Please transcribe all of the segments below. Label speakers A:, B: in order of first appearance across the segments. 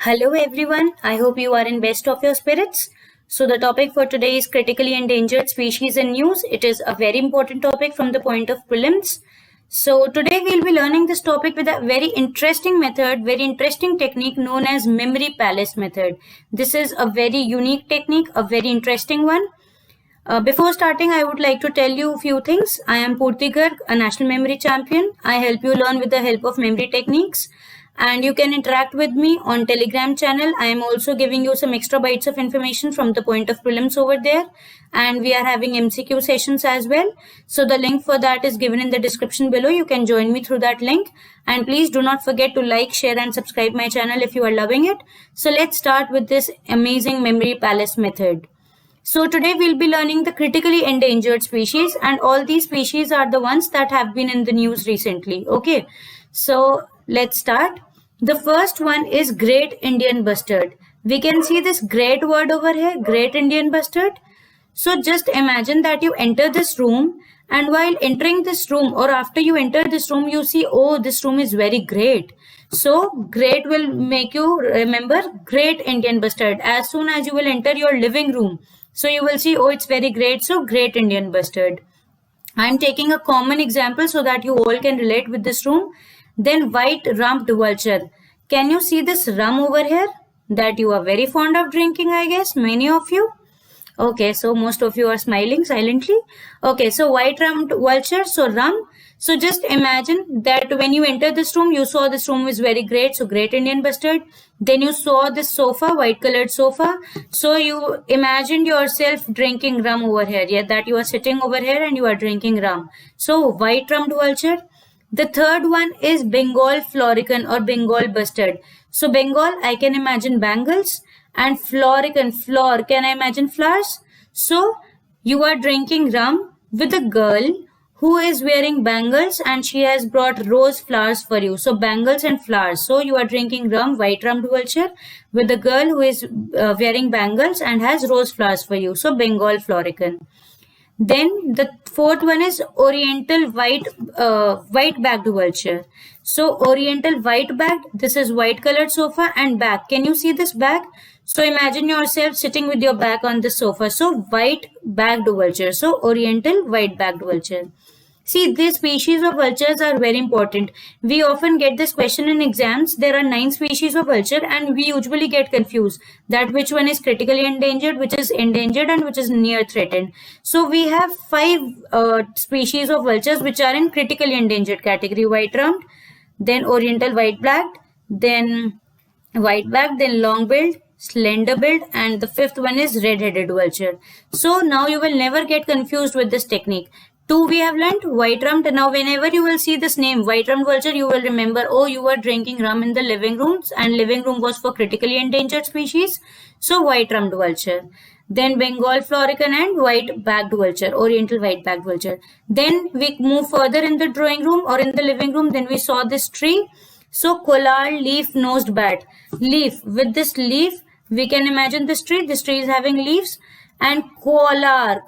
A: Hello everyone, I hope you are in best of your spirits. So the topic for today is critically endangered species in news. It is a very important topic from the point of prelims. So today we'll be learning this topic with a very interesting method, very interesting technique known as memory palace method. This is a very unique technique, a very interesting one. Before starting, I would like to tell you a few things. I am Purti Garg, a national memory champion. I help you learn with the help of memory techniques. And you can interact with me on Telegram channel. I am also giving you some extra bytes of information from the point of prelims over there. And we are having MCQ sessions as well. So the link for that is given in the description below. You can join me through that link. And please do not forget to like, share and subscribe my channel if you are loving it. So let's start with this amazing memory palace method. So today we'll be learning the critically endangered species, and all these species are the ones that have been in the news recently. Okay, so let's start. The first one is Great Indian Bustard. We can see this great word over here, Great Indian Bustard. So just imagine that you enter this room, and while entering this room or after you enter this room, you see, oh, this room is very great. So great will make you remember Great Indian Bustard. As soon as you will enter your living room, so you will see, oh, it's very great. So Great Indian Bustard. I'm taking a common example so that you all can relate with this room. Then White Rumped Vulture. Can you see this rum over here that you are very fond of drinking, I guess, many of you? Okay, so most of you are smiling silently. Okay, so White Rumped Vulture, so rum. So just imagine that when you enter this room, you saw this room is very great. So Great Indian Bustard. Then you saw this sofa, white colored sofa. So you imagined yourself drinking rum over here. Yeah, that you are sitting over here and you are drinking rum. So White Rumped Vulture. The third one is Bengal Florican or Bengal Bustard. So Bengal, I can imagine bangles, and Florican, floor, can I imagine flowers? So you are drinking rum with a girl who is wearing bangles and she has brought rose flowers for you. So bangles and flowers. So you are drinking rum, White Rumped Vulture, with a girl who is wearing bangles and has rose flowers for you. So Bengal Florican. Then the fourth one is Oriental white-backed vulture. So Oriental white-backed, this is white colored sofa and back. Can you see this back? So imagine yourself sitting with your back on the sofa. So white-backed vulture. So Oriental white-backed vulture. See, these species of vultures are very important. We often get this question in exams. There are 9 species of vulture and we usually get confused that which one is critically endangered, which is endangered and which is near threatened. So we have 5 species of vultures which are in critically endangered category. White-rumped, then Oriental white-backed, then white-backed, then long-billed, slender-billed, and the 5th one is red-headed vulture. So now you will never get confused with this technique. 2 we have learned, White Rumped. Now whenever you will see this name, White Rumped Vulture, you will remember, oh, you were drinking rum in the living rooms and living room was for critically endangered species. So White Rumped Vulture. Then Bengal Florican and White-backed Vulture, Oriental White-backed Vulture. Then we move further in the drawing room or in the living room. Then we saw this tree. So Collard Leaf-nosed Bat. Leaf. With this leaf, we can imagine this tree. This tree is having leaves. And collar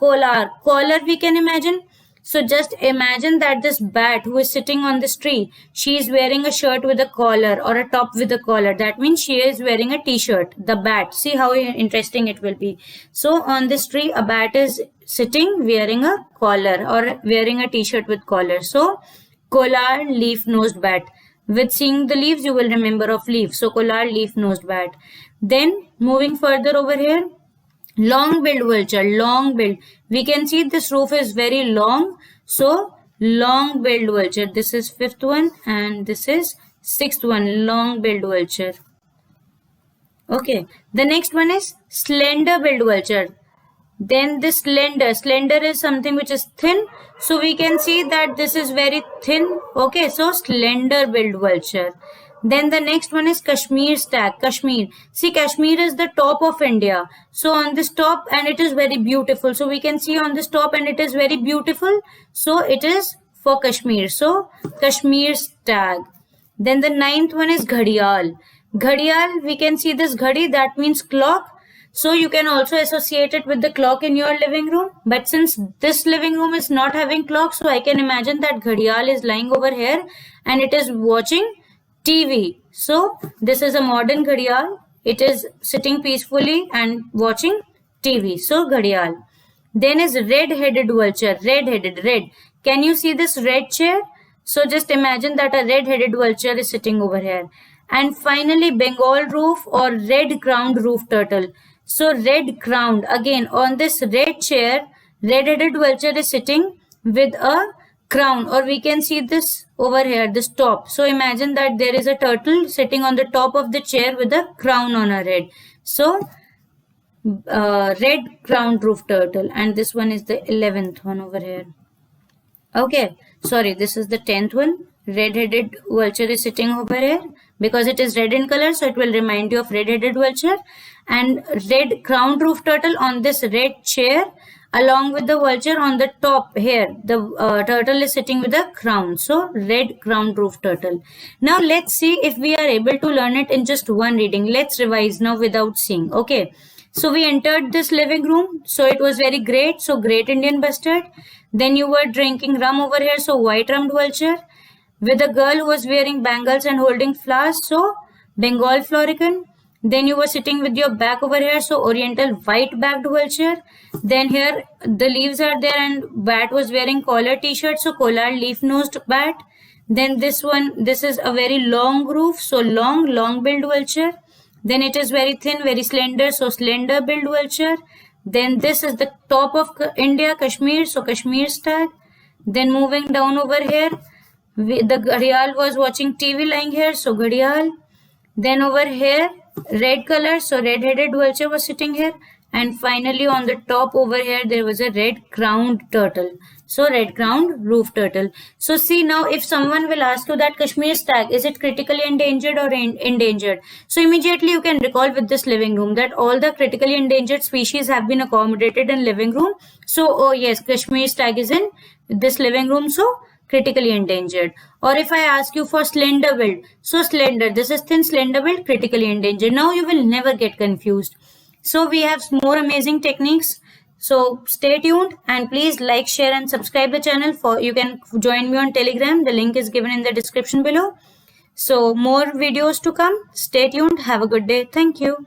A: we can imagine. So just imagine that this bat who is sitting on this tree, she is wearing a shirt with a collar or a top with a collar. That means she is wearing a t-shirt, the bat. See how interesting it will be. So on this tree, a bat is sitting wearing a collar or wearing a t-shirt with collar. So Collard Leaf-nosed Bat. With seeing the leaves, you will remember of leaf. So Collard Leaf-nosed Bat. Then moving further over here, long-billed vulture, long-billed. We can see this roof is very long. So long-billed vulture. This is 5th one and this is 6th one, long-billed vulture. Okay. The next one is slender-billed vulture. Then this slender is something which is thin. So we can see that this is very thin. Okay. So slender-billed vulture. Then the next one is Kashmir stag. Kashmir. See, Kashmir is the top of India. So on this top, and it is very beautiful. So we can see on this top and it is very beautiful. So it is for Kashmir. So Kashmir stag. Then the 9th one is Ghadial. Ghadial, we can see this ghadi, that means clock. So you can also associate it with the clock in your living room. But since this living room is not having clock, so I can imagine that Ghadial is lying over here and it is watching TV. So this is a modern ghadial It is sitting peacefully and watching TV. So ghadial. Then is red-headed vulture. Red-headed, red. Can you see this red chair? So just imagine that a red-headed vulture is sitting over here. And finally, Bengal roof or red-crowned roof turtle. So red-crowned, again on this red chair, red-headed vulture is sitting with a crown, or we can see this over here, this top. So imagine that there is a turtle sitting on the top of the chair with a crown on her head. So red crowned roof turtle, and this one is the 11th one over here. Okay, sorry, this is the 10th one. Red-headed vulture is sitting over here because it is red in color, so it will remind you of red-headed vulture. And red crowned roof turtle on this red chair, along with the vulture on the top here. The turtle is sitting with a crown, so red crowned roof turtle. Now let's see if we are able to learn it in just one reading. Let's revise now without seeing. Okay, so we entered this living room, so it was very great. So great Indian bustard. Then you were drinking rum over here, so white rummed vulture. With a girl who was wearing bangles and holding flowers, so Bengal florican. Then you were sitting with your back over here, so oriental white backed vulture. Then here the leaves are there and bat was wearing collar t-shirt, so collard leaf nosed bat. Then this one, this is a very long roof, so long billed vulture. Then it is very thin, very slender, so slender billed vulture. Then this is the top of India, Kashmir, so Kashmir stag. Then moving down over here, the ghadial was watching TV lying here, so ghadial. Then over here, red color, so red-headed vulture was sitting here. And finally on the top over here, there was a red-crowned turtle. So red-crowned roof turtle. So see now, if someone will ask you that Kashmir stag, is it critically endangered or endangered? So immediately you can recall with this living room that all the critically endangered species have been accommodated in living room. So, oh yes, Kashmir stag is in this living room, so critically endangered. Or if I ask you for slender billed, so slender, this is thin slender billed, critically endangered. Now you will never get confused. So we have more amazing techniques. So stay tuned and please like, share and subscribe the channel. You can join me on Telegram. The link is given in the description below. So more videos to come. Stay tuned. Have a good day. Thank you.